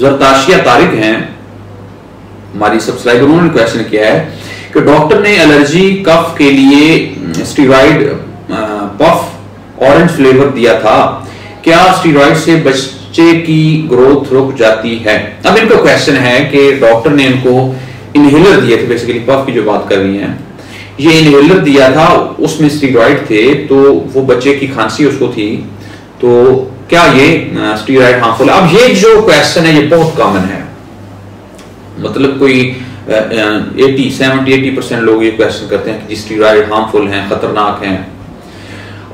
जरताशिया तारिक हैं हमारी सब्सक्राइबर, उन्होंने क्वेश्चन किया है कि डॉक्टर ने एलर्जी कफ के लिए स्टीरॉइड पफ ऑरेंज फ्लेवर दिया था, क्या स्टीरॉइड से बच्चे की ग्रोथ रुक जाती है? अब इनका क्वेश्चन है कि डॉक्टर ने इनको इनहेलर दिए थे, बेसिकली पफ की जो बात कर रही हैं, ये इनहेलर दिया था, उसमें स्टीरॉइड थे, तो वो बच्चे की खांसी उसको थी, तो क्या ये स्टीरॉइड हार्मफुल है? अब ये जो क्वेश्चन है ये बहुत कॉमन है, मतलब कोई 70-80% लोग ये क्वेश्चन करते हैं कि स्टीरॉइड हार्मफुल हैं, खतरनाक हैं।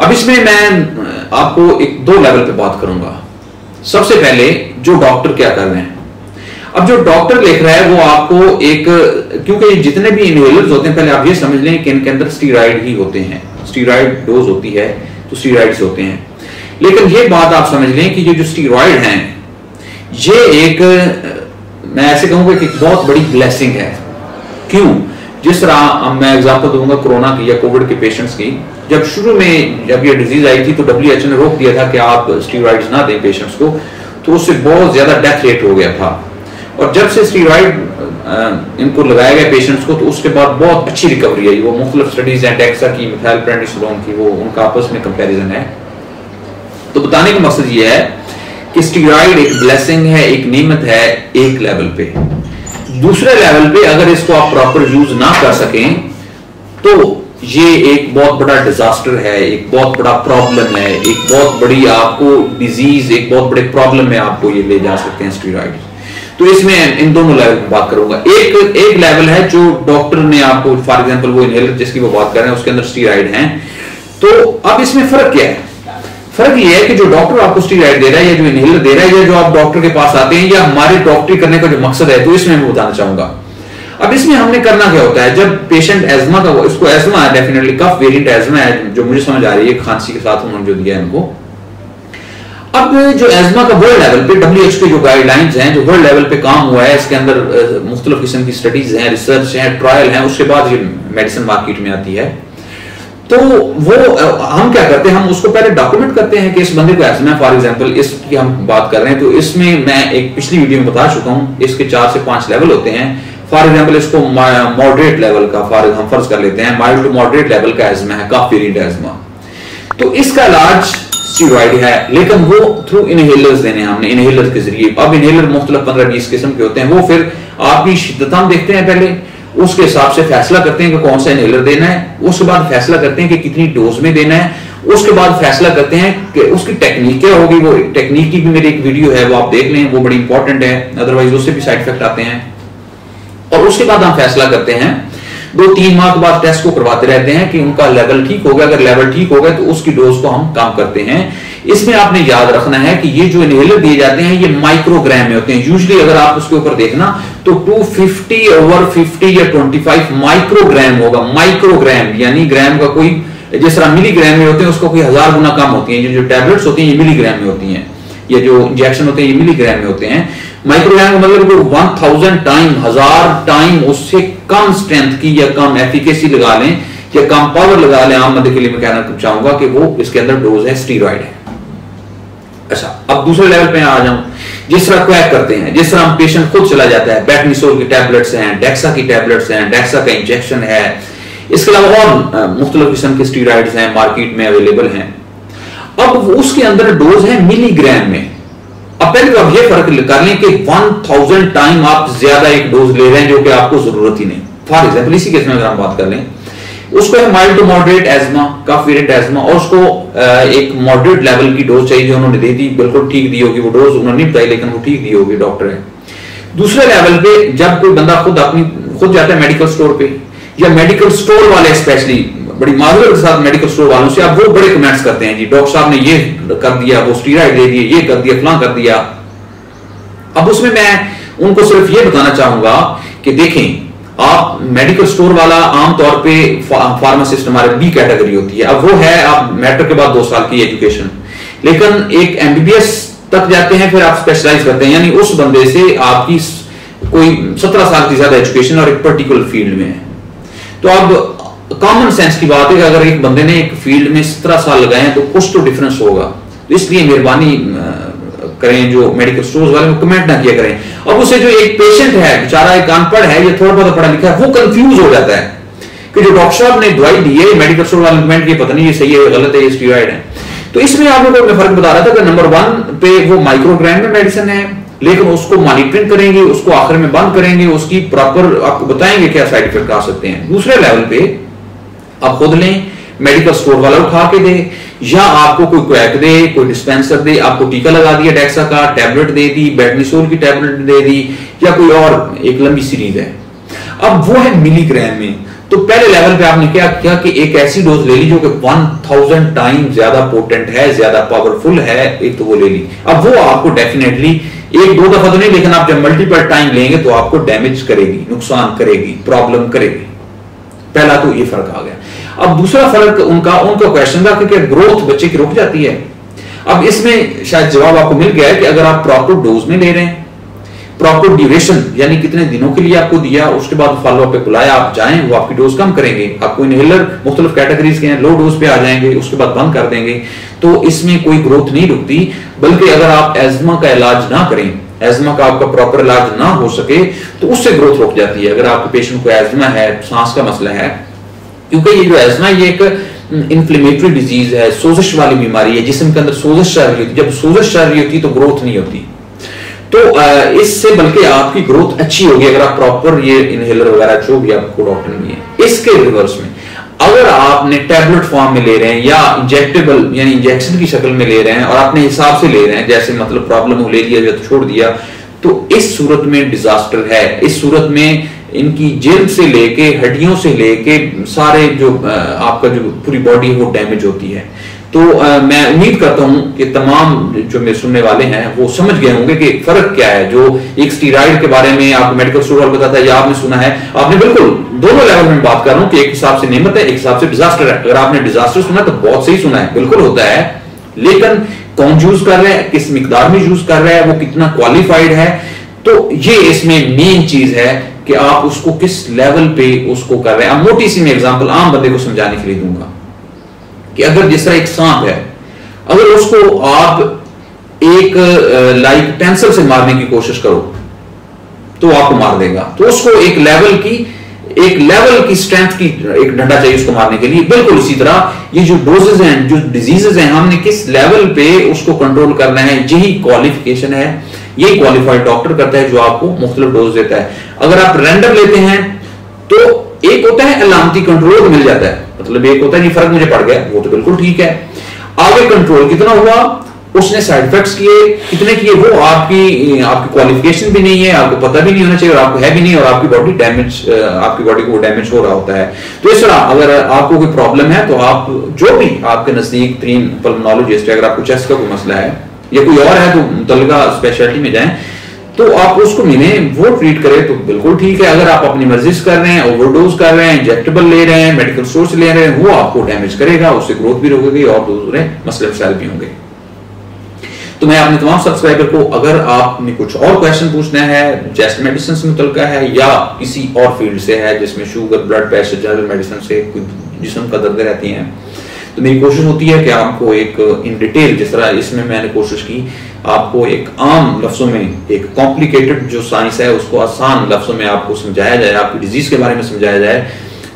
अब इसमें मैं आपको एक दो लेवल पे बात करूंगा। सबसे पहले जो डॉक्टर क्या कर रहे हैं, अब जो डॉक्टर लिख रहा है वो आपको एक, क्योंकि जितने भी इनहेलर्स होते हैं पहले आप ये समझ लें कि इनके अंदर स्टीरॉइड ही होते हैं, स्टीरॉइड डोज होती है तो स्टीरॉइड्स होते हैं। लेकिन ये बात आप समझ लें कि ये जो स्टीरॉइड हैं ये एक, मैं ऐसे कहूंगा कि बहुत बड़ी ब्लेसिंग है। क्यों? जिस तरह मैं एग्जांपल दूंगा कोरोना की या कोविड के पेशेंट्स की, जब शुरू में जब ये डिजीज आई थी तो WHO ने रोक दिया था कि आप स्टीरॉइड्स ना दें पेशेंट्स को, तो उससे बहुत ज्यादा डेथ रेट हो गया था। और जब से स्टीरॉइड इनको लगाया गया पेशेंट्स को, तो उसके बाद बहुत अच्छी रिकवरी आई। वो मुख्तलिफ स्टडीज हैं, डेक्सा की, मिथाइलप्रेडनिसोलोन की, वो उनका आपस में कंपैरिजन है। तो बताने का मकसद ये है कि स्टीरॉइड एक ब्लेसिंग है, एक नेमत है एक लेवल पे। दूसरे लेवल पे अगर इसको आप प्रॉपर यूज ना कर सकें तो ये एक बहुत बड़ा डिजास्टर है, एक बहुत बड़ा प्रॉब्लम है, एक बहुत बड़ी आपको डिजीज, एक बहुत बड़े प्रॉब्लम में आपको ये ले जा सकते हैं स्टीरॉइड। तो इसमें इन दोनों लेवल की बात करूंगा। एक लेवल है जो डॉक्टर ने आपको, फॉर एग्जांपल वो इनहेलर जिसकी वो बात कर रहे हैं उसके अंदर स्टीरॉइड हैं। तो अब इसमें फर्क क्या है? फर्क ये है कि जो डॉक्टर आपको स्टीरॉइड दे रहा है या जो इनहेलर दे रहा है या जो आप डॉक्टर के पास आते हैं या हमारे डॉक्टरी करने का जो मकसद है, तो इसमें मैं बताना चाहूंगा। अब इसमें हमने करना क्या होता है, जब पेशेंट एज्मा का, इसको एज्मा है डेफिनेटली, कफ वेरिएंट एज्मा है जो मुझे समझ आ रही है, खांसी के साथ उन्होंने जो दिया है इनको। अब जो एज्मा का वर्ल्ड लेवल पे WHO के जो गाइडलाइंस हैं, जो वर्ल्ड लेवल पे काम हुआ है, इसके अंदर मुख्तलिफ किस्म की स्टडीज हैं, रिसर्च है, ट्रायल है, उसके बाद ये मेडिसिन मार्केट में आती है। तो वो हम क्या करते हैं, हम उसको पहले डॉक्यूमेंट करते हैं कि इस बंदे को एज्मा है, फॉर एग्जांपल इसकी हम बात कर रहे हैं। तो इसमें मैं एक पिछली वीडियो में बता चुका हूं, इसके 4 से 5 लेवल होते हैं। फॉर एग्जांपल इसको मॉडरेट लेवल का, हम फर्ज कर लेते हैं माइल्ड टू मॉडरेट लेवल का एज्मा है, कफ वेरिएंट एज्मा, तो इसका इलाज स्टीरॉइड है, लेकिन वो थ्रू इनहेलर्स देने हैं हमने, इनहेलर के जरिए। अब इनहेलर मुख्तलिफ 15-20 किस्म के होते हैं, वो फिर आपकी शिद्दत हम देखते हैं पहले, उसके हिसाब से फैसला करते हैं कि कौन सा इनहेलर देना है, उसके बाद फैसला करते हैं कि कितनी डोज में देना है, उसके बाद फैसला करते हैं कि उसकी टेक्निक क्या होगी। वो टेक्निक की भी मेरी एक वीडियो है, वो आप देख लें, वो बड़ी इंपॉर्टेंट है, अदरवाइज उससे भी साइड इफेक्ट आते हैं। और उसके बाद हम फैसला करते हैं, 2-3 माह के बाद टेस्ट को करवाते रहते हैं कि उनका लेवल ठीक हो गया, अगर लेवल ठीक हो गया तो उसकी डोज को हम कम करते हैं। इसमें आपने याद रखना है कि ये जो इनहेलर दिए जाते हैं ये माइक्रोग्राम में होते हैं। यूजुअली अगर आप उसके ऊपर देखना तो 250/50 या 25 माइक्रोग्राम होगा। माइक्रोग्राम यानी ग्राम का कोई, जिस तरह मिलीग्राम में होते हैं उसका कोई 1000 गुना कम होती है। जो टैबलेट्स होती हैं ये मिलीग्राम में होती हैं, ये जो इंजेक्शन होते हैं ये मिलीग्राम में होते हैं। माइक्रोग्राम का मतलब 1000 टाइम, 1000 टाइम उससे कम स्ट्रेंथ की या कम एफिकेसी लगा लें या कम पावर लगा लें, आम मध्य के लिए मैं कहना चाहूंगा कि वो इसके अंदर डोज है, स्टीरॉइड है। अच्छा, अब दूसरे लेवल पे आ जाऊं, जिस तरह क्वैक करते हैं, जिस तरह हम पेशेंट खुद चला जाता है, बेटनिसोल की टैबलेट्स हैं, डेक्सा की टैबलेट्स हैं, डेक्सा का इंजेक्शन है, इसके अलावा और मुख्तलिफ किस्म के स्टीरॉइड्स हैं, मार्केट में अवेलेबल हैं। अब उसके अंदर डोज है मिलीग्राम में। अब पहले तो आप ये फर्क कर लें कि 1000 टाइम आप ज्यादा एक डोज ले रहे हैं जो कि आपको जरूरत ही नहीं। फॉर एग्जाम्पल इसी केस में अगर हम बात कर लें, उसको है mild to moderate asthma, cough variant asthma, और उसको एक मॉडरेट लेवल की डोज चाहिए जो उन्होंने दे दी, बिल्कुल ठीक दी होगी वो डोज, उन्होंने नहीं बताई लेकिन वो ठीक दी होगी, डॉक्टर है। दूसरे लेवल पे जब कोई बंदा खुद जाता है मेडिकल स्टोर पे, या मेडिकल स्टोर वाले स्पेशली बड़ी माजूर के साथ मेडिकल स्टोर वालों से आप वो बड़े कमेंट्स करते हैं, जी डॉक्टर साहब ने ये कर दिया, वो स्टीरॉइड दे दिए, ये कर दिया, फलां कर दिया। अब उसमें मैं उनको सिर्फ ये बताना चाहूंगा कि देखें, आप मेडिकल स्टोर वाला आमतौर पे फार्मासिस्ट हमारे बी कैटेगरी होती है। अब वो है आप मैट्रिक के बाद 2 साल की एजुकेशन, लेकिन एक MBBS तक जाते हैं, फिर आप स्पेशलाइज करते हैं, यानी उस बंदे से आपकी कोई 17 साल की ज्यादा एजुकेशन और एक पर्टिकुलर फील्ड में है। तो अब कॉमन सेंस की बात है कि अगर एक बंदे ने एक फील्ड में 17 साल लगाए हैं तो कुछ तो डिफरेंस होगा। तो इसलिए मेहरबानी करें, जो मेडिकल स्टोर्स वाले कमेंट ना किया करें। अब उसे जो एक पेशेंट है बेचारा, एक अनपढ़ है या थोड़ा बहुत पढ़ा लिखा है, वो कंफ्यूज हो जाता है कि जो डॉक्टर साहब ने दवाई दी है मेडिकल स्टोर वाले कमेंट किया, पता नहीं ये सही है या गलत है, ये स्टीरॉइड है। तो इसमें आप लोगों को फर्क बता रहा था कि नंबर 1 पे वो माइक्रोग्राम में मेडिसिन है, लेकिन उसको मॉनिटरिंग करेंगे, उसको आखिर में बंद करेंगे, उसकी प्रॉपर आपको बताएंगे क्या साइड इफेक्ट आ सकते हैं। दूसरे लेवल पे आप खुद लें, मेडिकल स्टोर वाला उठा के दे, या आपको कोई क्वैक दे, कोई डिस्पेंसर दे, आपको टीका लगा दिया डेक्सा का, टैबलेट दे दी, बेडनिसोल की टैबलेट दे दी, या कोई और एक लंबी सीरीज है। अब वो है मिलीग्राम में। तो पहले लेवल पे आपने क्या किया कि एक ऐसी डोज ले ली जो कि 1000 टाइम ज्यादा पोटेंट है, ज्यादा पावरफुल है, एक तो वो ले ली। अब वो आपको डेफिनेटली एक दो दफा तो नहीं, लेकिन आप जब मल्टीपल टाइम लेंगे तो आपको डैमेज करेगी, नुकसान करेगी, प्रॉब्लम करेगी। पहला तो ये फर्क आ गया। अब दूसरा फर्क उनका क्वेश्चन था कि ग्रोथ बच्चे की रुक जाती है। अब इसमें शायद जवाब आपको मिल गया है कि अगर आप प्रॉपर डोज में ले रहे हैं, प्रॉपर ड्यूरेशन यानी कितने दिनों के लिए आपको दिया, उसके बाद फॉलोअप पे बुलाया, आप जाएं, वो आपकी डोज कम करेंगे। आपको इनहेलर मुख्तलिफ कैटेगरीज के हैं, लो डोज पे आ जाएंगे, उसके बाद बंद कर देंगे, तो इसमें कोई ग्रोथ नहीं रुकती। बल्कि अगर आप एजमा का इलाज ना करें, एजमा का आपका प्रॉपर इलाज ना हो सके, तो उससे ग्रोथ रुक जाती है। अगर आपके पेशेंट को एजमा है, सांस का मसला है, क्योंकि ये जो एजमा ये एक इन्फ्लेमेटरी डिजीज है, सोजिश वाली बीमारी है, जिस्म के अंदर सोजिश चल रही होती है। जब सोजिश चल रही होती है तो ग्रोथ नहीं होती, तो इससे बल्कि आपकी ग्रोथ अच्छी होगी अगर आप प्रॉपर ये इनहेलर वगैरह जो भी आपको डॉक्टर ने दिए। इसके रिवर्स में अगर आपने टैबलेट फॉर्म में ले रहे हैं या इंजेक्टेबल यानी इंजेक्शन की शक्ल में ले रहे हैं और अपने हिसाब से ले रहे हैं, जैसे मतलब प्रॉब्लम हो ले लिया या छोड़ दिया, तो इस सूरत में डिजास्टर है। इस सूरत में इनकी जल्द से लेके हड्डियों से लेके सारे जो आपका जो पूरी बॉडी है वो डैमेज होती है। तो मैं उम्मीद करता हूं कि तमाम जो मेरे सुनने वाले हैं वो समझ गए होंगे कि फर्क क्या है। जो एक स्टीरॉइड के बारे में आपको मेडिकल स्टोर वाला बताता है या आपने सुना है, आपने बिल्कुल दोनों लेवल में बात कर रहा हूं कि एक हिसाब से नेमत है, एक हिसाब से डिजास्टर है। अगर आपने डिजास्टर सुना तो बहुत सही सुना है, बिल्कुल होता है, लेकिन कौन यूज कर रहा है, किस मिकदार में यूज कर रहा है, वो कितना क्वालिफाइड है, तो ये इसमें मेन चीज है कि आप उसको किस लेवल पे उसको कर रहे हैं। मोटी सी मैं एग्जांपल आम बंदे को समझाने के लिए दूंगा कि अगर जिस तरह एक सांप है, अगर उसको आप एक लाइक पेंसिल से मारने की कोशिश करो तो आपको मार देगा। तो उसको एक लेवल की स्ट्रेंथ की एक डंडा चाहिए उसको मारने के लिए। बिल्कुल इसी तरह ये जो डोजेस हैं, जो डिजीजेस हैं, हमने किस लेवल पे उसको कंट्रोल करना है, यही क्वालिफिकेशन है, यही क्वालिफाइड डॉक्टर करता है जो आपको मुख्तलिफ डोज देता है। अगर आप रैंडम लेते हैं तो एक होता है अलामती कंट्रोल मिल जाता है, मतलब एक होता है नहीं फर्क मुझे पड़ गया, वो तो बिल्कुल ठीक है। आगे कंट्रोल कितना हुआ, उसने साइड इफेक्ट्स किए कितने किए, वो आपकी क्वालिफिकेशन भी नहीं है, आपको पता भी नहीं होना चाहिए और आपको है भी नहीं, और आपकी बॉडी डैमेज, आपकी बॉडी को डैमेज हो रहा होता है। तो इस तरह अगर आपको कोई प्रॉब्लम है तो आप जो भी आपके नजदीक तीन पल्मोनोलॉजिस्ट है, अगर आपको चेस्ट का कोई मसला है या कोई और है तो मुतल्लिका स्पेशलिटी में जाएं, तो आप उसको मिलें, वो ट्रीट करें तो बिल्कुल ठीक है। अगर आप अपनी मर्जी से कर रहे हैं, ओवरडोज कर रहे हैं, इंजेक्टेबल ले रहे हैं, मेडिकल स्टोर से ले रहे हैं, वो आपको डैमेज करेगा, उससे ग्रोथ भी रोकेगी और दूसरे मसले मसाइल भी होंगे। तो मैं अपने तमाम सब्सक्राइबर को, अगर आपने कुछ और क्वेश्चन पूछना है, चेस्ट मेडिसिन से मुतल्लिका है या किसी और फील्ड से है जिसमें sugar, blood pressure, general medicine से जिस्म का दर्द रहती हैं, तो मेरी कोशिश होती है कि आपको एक इन डिटेल, जिस तरह इसमें मैंने कोशिश की, आपको एक आम लफ्जों में एक कॉम्प्लिकेटेड जो साइंस है उसको आसान लफ्जों में आपको समझाया जाए, आपकी डिजीज के बारे में समझाया जाए,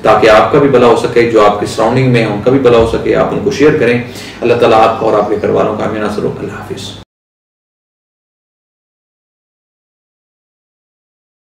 ताकि आपका भी भला हो सके, जो आपके सराउंडिंग में है उनका भी भला हो सके। आप उनको शेयर करें। अल्लाह ताला आपका और आपके घर वालों का आमीन। अल्लाह हाफिज।